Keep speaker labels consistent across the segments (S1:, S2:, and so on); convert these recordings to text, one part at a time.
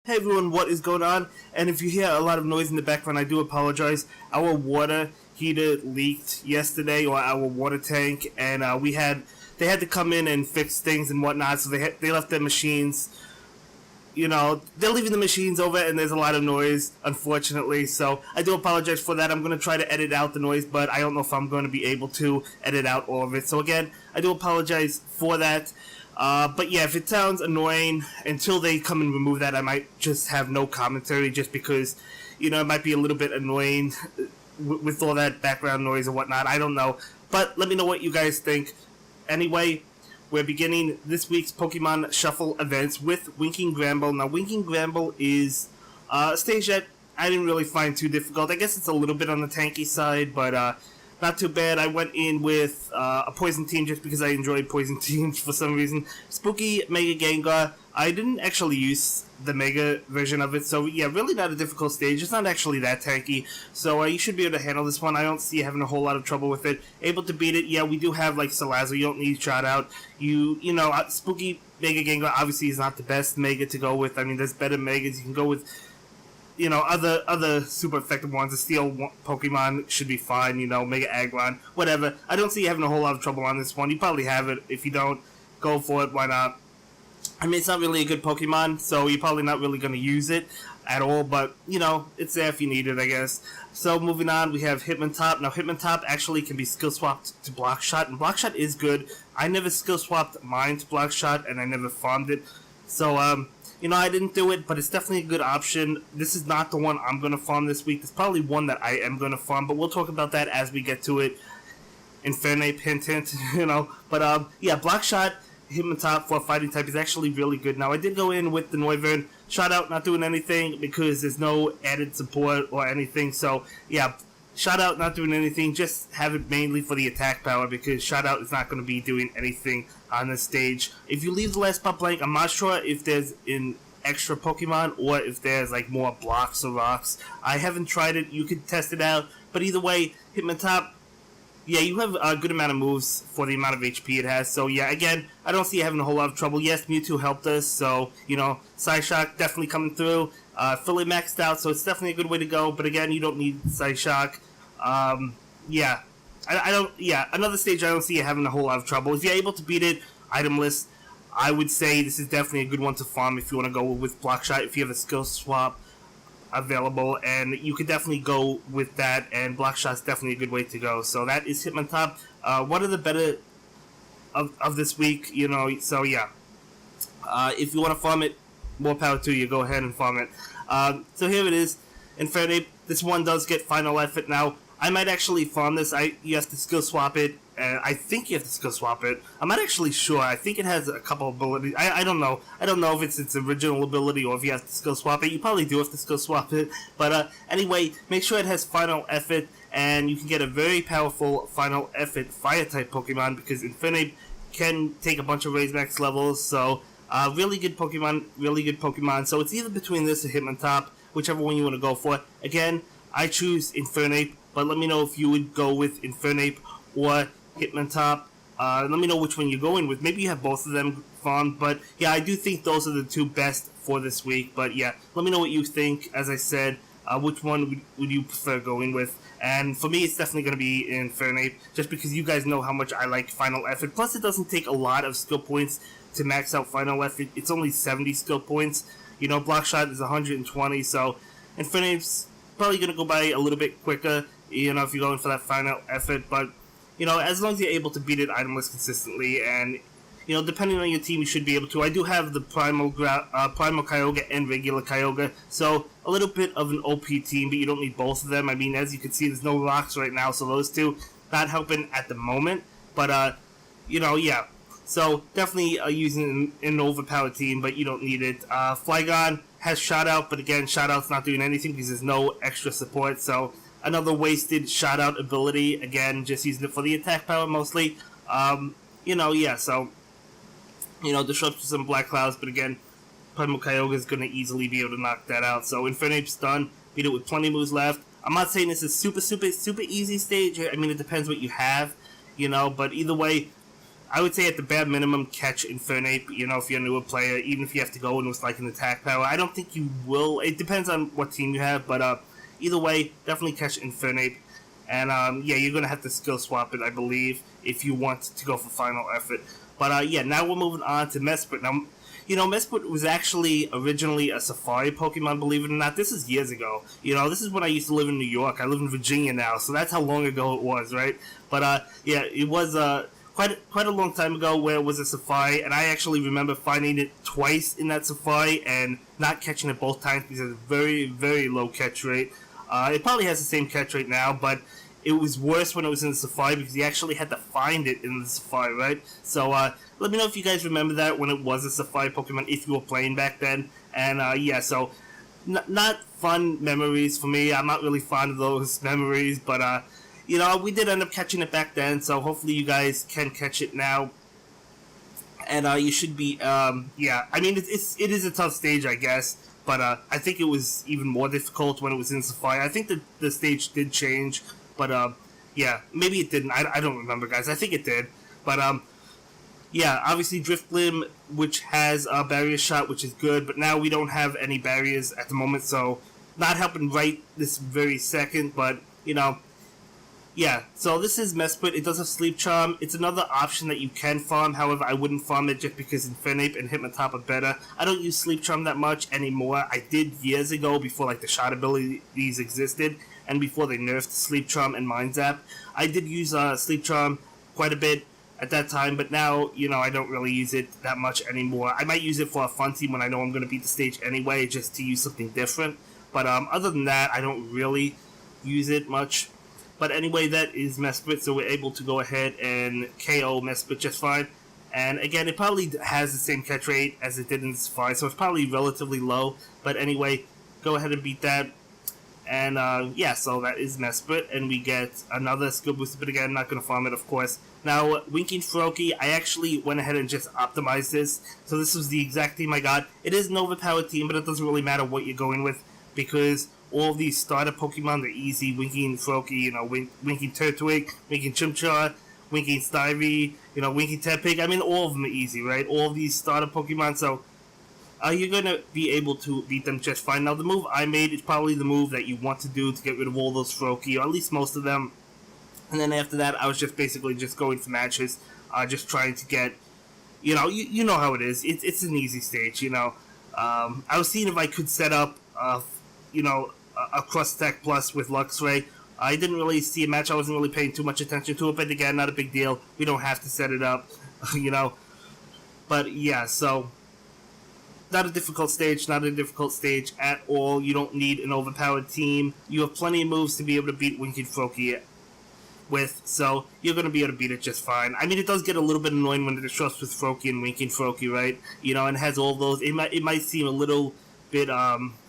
S1: Hey everyone, what is going on? And if you hear a lot of noise in the background, I do apologize. Our water heater leaked yesterday, or our water tank, and they had to come in and fix things and whatnot. So they left their machines. They're leaving the machines over, and there's a lot of noise, unfortunately. So I do apologize for that. I'm going to try to edit out the noise, but I don't know if I'm going to be able to edit out all of it. So again, I do apologize for that. But yeah, if it sounds annoying until they come and remove that, I might just have no commentary just because, it might be a little bit annoying with all that background noise and whatnot. I don't know. But let me know what you guys think. Anyway, we're beginning this week's Pokemon Shuffle events with Winking Gramble. Now, Winking Gramble is a stage that I didn't really find too difficult. I guess it's a little bit on the tanky side, but not too bad. I went in with a poison team just because I enjoyed poison teams for some reason. Spooky Mega Gengar. I didn't actually use the Mega version of it, so yeah, really not a difficult stage. It's not actually that tanky, so you should be able to handle this one. I don't see you having a whole lot of trouble with it. Able to beat it, yeah, we do have like Salazzle. You don't need Shot Out. Spooky Mega Gengar obviously is not the best Mega to go with. I mean, there's better Megas. You can go with other super effective ones. The Steel Pokemon should be fine, Mega Aggron, whatever. I don't see you having a whole lot of trouble on this one. You probably have it. If you don't, go for it, why not? I mean, it's not really a good Pokemon, so you're probably not really going to use it at all, but, it's there if you need it, I guess. So, moving on, we have Hitmontop. Now, Hitmontop actually can be skill swapped to Block Shot, and Block Shot is good. I never skill swapped mine to Block Shot, and I never farmed it. So, I didn't do it, but it's definitely a good option. This is not the one I'm going to farm this week. It's probably one that I am going to farm, but we'll talk about that as we get to it. Infernape, hint, hint, But, yeah, Block Shot, Hitmontop for a fighting type is actually really good. Now, I did go in with the Noivern. Shot Out not doing anything because there's no added support or anything. So, yeah, Shot Out not doing anything. Just have it mainly for the attack power because Shot Out is not going to be doing anything on this stage. If you leave the last spot blank, I'm not sure if there's an extra Pokemon or if there's like more blocks or rocks. I haven't tried it. You could test it out. But either way, Hitmontop, yeah, you have a good amount of moves for the amount of HP it has. So, yeah, again, I don't see you having a whole lot of trouble. Yes, Mewtwo helped us. So, Psyshock definitely coming through. Fully maxed out, so it's definitely a good way to go. But again, you don't need Psyshock. Yeah. I don't, yeah, another stage I don't see you having a whole lot of trouble. If you're able to beat it, item list, I would say this is definitely a good one to farm if you want to go with Block Shot, if you have a skill swap available, and you could definitely go with that, and Block Shot's definitely a good way to go. So that is Hitmontop. One of the better of this week, so yeah. If you want to farm it, more power to you, go ahead and farm it. So here it is, Infernape. This one does get final effort now. I might actually farm this. You have to skill swap it. I think you have to skill swap it. I'm not actually sure. I think it has a couple abilities. I don't know. I don't know if it's its original ability or if you have to skill swap it. You probably do have to skill swap it. But anyway, make sure it has final effort, and you can get a very powerful final effort fire-type Pokemon because Infernape can take a bunch of Raise Max levels. So really good Pokemon, really good Pokemon. So it's either between this or Hitmontop, whichever one you want to go for. Again, I choose Infernape, but let me know if you would go with Infernape or Hitmontop. Let me know which one you're going with. Maybe you have both of them farmed, but yeah, I do think those are the two best for this week. But yeah, let me know what you think. As I said, which one would you prefer going with? And for me, it's definitely going to be Infernape, just because you guys know how much I like Final Effort. Plus, it doesn't take a lot of skill points to max out Final Effort. It's only 70 skill points. Block Shot is 120, so Infernape's probably going to go by a little bit quicker, if you're going for that final effort. But, as long as you're able to beat it itemless consistently, and, depending on your team, you should be able to. I do have the Primal Kyogre and regular Kyogre, so a little bit of an OP team, but you don't need both of them. I mean, as you can see, there's no rocks right now, so those two not helping at the moment. But, yeah. So, definitely using an overpowered team, but you don't need it. Flygon has Shot Out, but again, Shot Out's not doing anything because there's no extra support. So, another Shot Out ability. Again, just using it for the attack power mostly. Yeah, so, disrupt some Black Clouds, but again, Primal Kyogre is going to easily be able to knock that out. So, Infernape's done. Beat it with plenty of moves left. I'm not saying this is super easy stage. I mean, it depends what you have, but either way, I would say at the bare minimum, catch Infernape, you know, if you're a newer player, even if you have to go in with like an attack power. I don't think you will. It depends on what team you have, but either way, definitely catch Infernape. And yeah, you're going to have to skill swap it, I believe, if you want to go for final effort. But yeah, now we're moving on to Mesprit. Now, you know, Mesprit was actually originally a Safari Pokemon, believe it or not. This is years ago. You know, this is when I used to live in New York. I live in Virginia now, so that's how long ago it was, right? But yeah, it was quite a long time ago where it was a Safari, and I actually remember finding it twice in that Safari and not catching it both times because it's a very, very low catch rate. It probably has the same catch rate now, but it was worse when it was in the Safari because you actually had to find it in the Safari, right? So let me know if you guys remember that when it was a Safari Pokemon, if you were playing back then. And yeah, so not fun memories for me. I'm not really fond of those memories, but you know, we did end up catching it back then, so hopefully you guys can catch it now. And you should be, yeah, I mean, it is a tough stage, I guess, but I think it was even more difficult when it was in Safari. I think that the stage did change, but yeah, maybe it didn't. I don't remember, guys. I think it did. But yeah, obviously Driftblim, which has a barrier shot, which is good, but now we don't have any barriers at the moment, so not helping right this very second, but, you know, yeah, so this is Mesprit. It does have Sleep Charm. It's another option that you can farm. However, I wouldn't farm it just because Infernape and Hitmontop are better. I don't use Sleep Charm that much anymore. I did years ago before like the shot abilities existed and before they nerfed Sleep Charm and Mind Zap. I did use Sleep Charm quite a bit at that time, but now, you know, I don't really use it that much anymore. I might use it for a fun team when I know I'm going to beat the stage anyway, just to use something different. But other than that, I don't really use it much. But anyway, that is Mesprit, so we're able to go ahead and KO Mesprit just fine. And again, it probably has the same catch rate as it did in Safari, so it's probably relatively low. But anyway, go ahead and beat that. And yeah, so that is Mesprit, and we get another skill booster, but again, I'm not going to farm it, of course. Now, Winking Froakie, I actually went ahead and just optimized this, so this was the exact team I got. It is an overpowered team, but it doesn't really matter what you're going with, because all of these starter Pokemon are easy. Winking Froakie, you know, Winking Turtwig, Winking Chimchar, Winking Stivy, you know, Winking Tepig. I mean, all of them are easy, right? All of these starter Pokemon, so you're going to be able to beat them just fine. Now, the move I made is probably the move that you want to do to get rid of all those Froakie, or at least most of them. And then after that, I was just basically just going for matches, just trying to get, you know, you know how it is. It's an easy stage, you know. I was seeing if I could set up, you know, a Cross Attack Plus with Luxray. I didn't really see a match. I wasn't really paying too much attention to it, but again, not a big deal. We don't have to set it up, you know. But yeah, so not a difficult stage, not a difficult stage at all. You don't need an overpowered team. You have plenty of moves to be able to beat Winking Froakie with, so you're going to be able to beat it just fine. I mean, it does get a little bit annoying when it disrupts with Froakie and Winking Froakie, right? You know, and it has all those. It might seem a little bit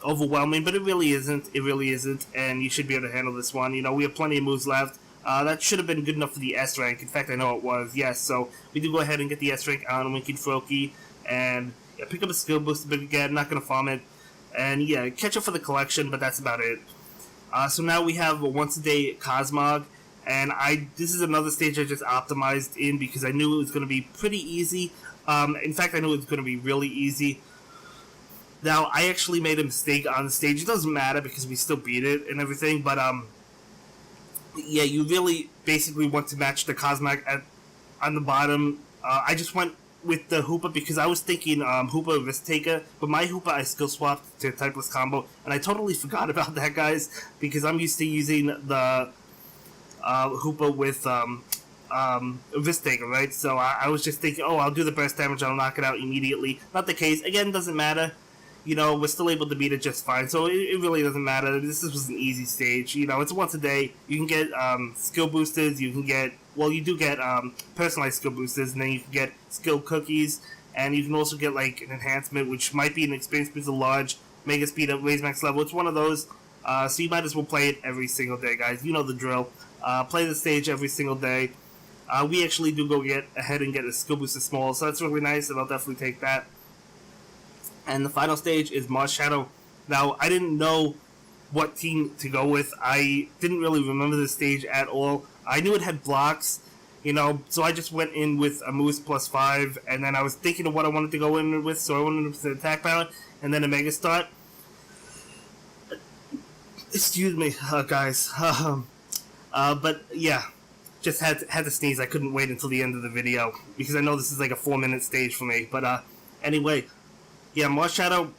S1: overwhelming, but it really isn't. It really isn't, and you should be able to handle this one. You know, we have plenty of moves left. That should have been good enough for the S rank. In fact, I know it was. Yes, so we do go ahead and get the S rank on Winking Froakie, and yeah, pick up a skill booster, but again, not going to farm it. And yeah, catch up for the collection, but that's about it. So now we have a once a day Cosmog, and this is another stage I just optimized in because I knew it was going to be pretty easy. In fact, I knew it was going to be really easy. Now, I actually made a mistake on the stage. It doesn't matter because we still beat it and everything, but yeah, you really basically want to match the Cosmog on the bottom. I just went with the Hoopa because I was thinking Hoopa Risk Taker, but my Hoopa I skill swapped to Typeless Combo, and I totally forgot about that, guys, because I'm used to using the Hoopa with Risk Taker, right? So I was just thinking, oh, I'll do the burst damage, I'll knock it out immediately. Not the case. Again, doesn't matter. You know, we're still able to beat it just fine, so it really doesn't matter. This was an easy stage. You know, it's once a day. You can get skill boosters, you can get, well, you do get personalized skill boosters, and then you can get skill cookies, and you can also get, like, an enhancement, which might be an experience booster large, mega speed up, raise max level. It's one of those, so you might as well play it every single day, guys. You know the drill. Play the stage every single day. We actually do go get ahead and get a skill booster small, so that's really nice, and I'll definitely take that. And the final stage is Marshadow. Now, I didn't know what team to go with. I didn't really remember the stage at all. I knew it had blocks, You know, so I just went in with a Moose +5, and then I was thinking of what I wanted to go in with, so I went in with the attack power, and then a Mega Start. Excuse me, guys. But yeah, just had to sneeze. I couldn't wait until the end of the video, because I know this is like a 4-minute stage for me. But anyway, yeah, Marshadow.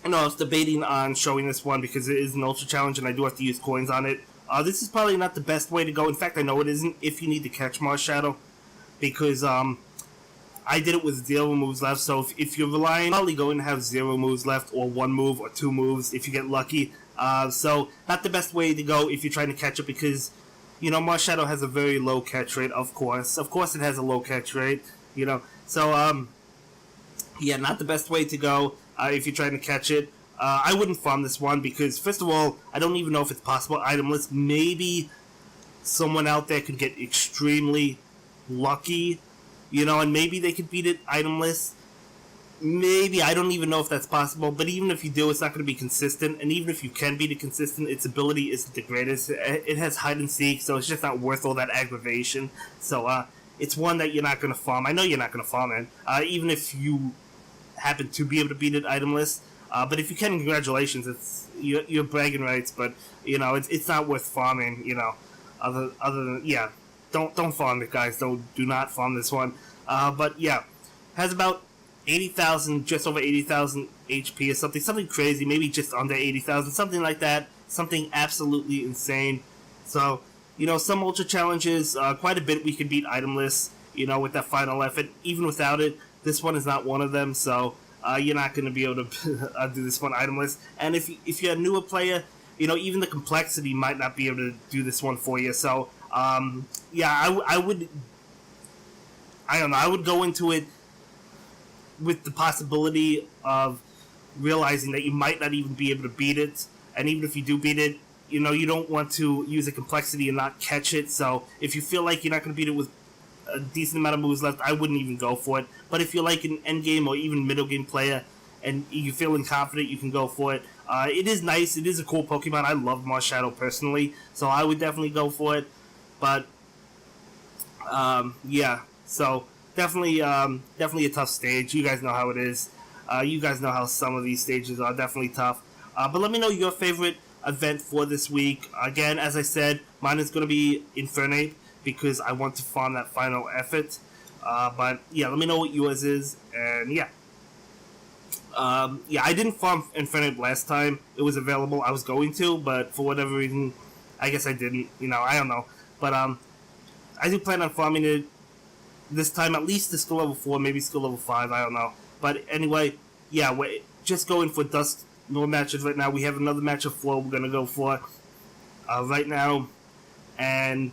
S1: No, I was debating on showing this one because it is an Ultra Challenge, and I do have to use coins on it. This is probably not the best way to go. In fact, I know it isn't if you need to catch Marshadow, because I did it with 0 moves left. So if you're relying, probably going to have 0 moves left, or 1 move or 2 moves if you get lucky. So not the best way to go if you're trying to catch it, because you know Marshadow has a very low catch rate. Of course, it has a low catch rate. You know, so yeah, not the best way to go if you're trying to catch it. I wouldn't farm this one because, first of all, I don't even know if it's possible itemless. Maybe someone out there could get extremely lucky, you know, and maybe they could beat it itemless. Maybe, I don't even know if that's possible, but even if you do, it's not going to be consistent, and even if you can beat it consistent, its ability isn't the greatest. It has hide and seek, so it's just not worth all that aggravation. So, it's one that you're not going to farm. I know you're not going to farm it, even if you happen to be able to beat it itemless. But if you can, congratulations. It's you're bragging rights, but you know it's not worth farming. You know, other than yeah, don't farm it, guys. Do not farm this one. But yeah, has about 80,000, just over 80,000 HP or something crazy. Maybe just under 80,000, something like that. Something absolutely insane. So you know, some ultra challenges, quite a bit we could beat itemless. You know, with that final effort. Even without it, this one is not one of them. So. You're not going to be able to do this one itemless. And if you're a newer player, you know, even the complexity might not be able to do this one for you. So, yeah, I would go into it with the possibility of realizing that you might not even be able to beat it. And even if you do beat it, you know, you don't want to use a complexity and not catch it. So, if you feel like you're not going to beat it with a decent amount of moves left, I wouldn't even go for it. But if you're like an endgame or even middle game player and you're feeling confident, you can go for it. It is nice. It is a cool Pokemon. I love Marshadow personally, so I would definitely go for it. But yeah, so definitely a tough stage. You guys know how it is. You guys know how some of these stages are definitely tough. But let me know your favorite event for this week. Again, as I said, mine is going to be Infernape, because I want to farm that final effort. But yeah, let me know what yours is. And yeah. Yeah, I didn't farm Infernape last time. It was available. I was going to, but for whatever reason, I guess I didn't. You know, I don't know. But I do plan on farming it this time, at least to skill level 4, maybe skill level 5, I don't know. But anyway, yeah, we're just going for Dust Lord matches right now. We have another match of 4 we're going to go for right now. And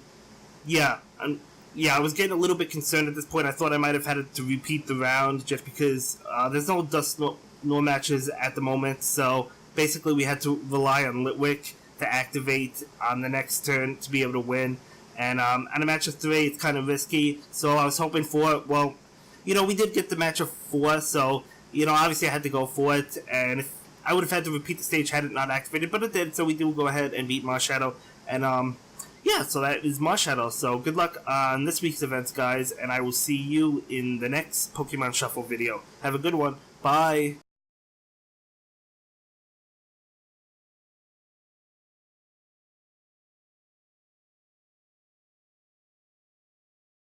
S1: yeah, I was getting a little bit concerned at this point. I thought I might have had to repeat the round just because there's no Dust Lord matches at the moment. So basically we had to rely on Litwick to activate on the next turn to be able to win. And on a match of 3, it's kind of risky. So I was hoping for, well, you know, we did get the match of 4. So, you know, obviously I had to go for it. And if I would have had to repeat the stage had it not activated, but it did. So we do go ahead and beat Marshadow. And yeah, so that is Marshadow. So good luck on this week's events, guys, and I will see you in the next Pokemon Shuffle video. Have a good one. Bye.